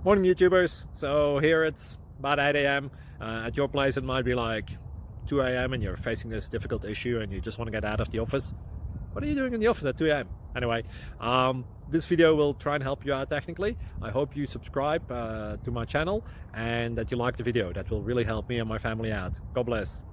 Morning YouTubers. So here it's about 8 a.m. At your place it might be like 2 a.m. and you're facing this difficult issue and you just want to get out of the office. What are you doing in the office at 2 a.m.? Anyway, this video will try and help you out technically. I hope you subscribe to my channel and that you like the video. That will really help me and my family out. God bless.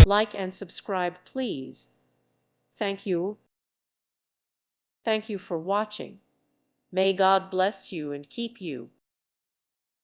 Like and subscribe, please. Thank you. Thank you for watching. May God bless you and keep you.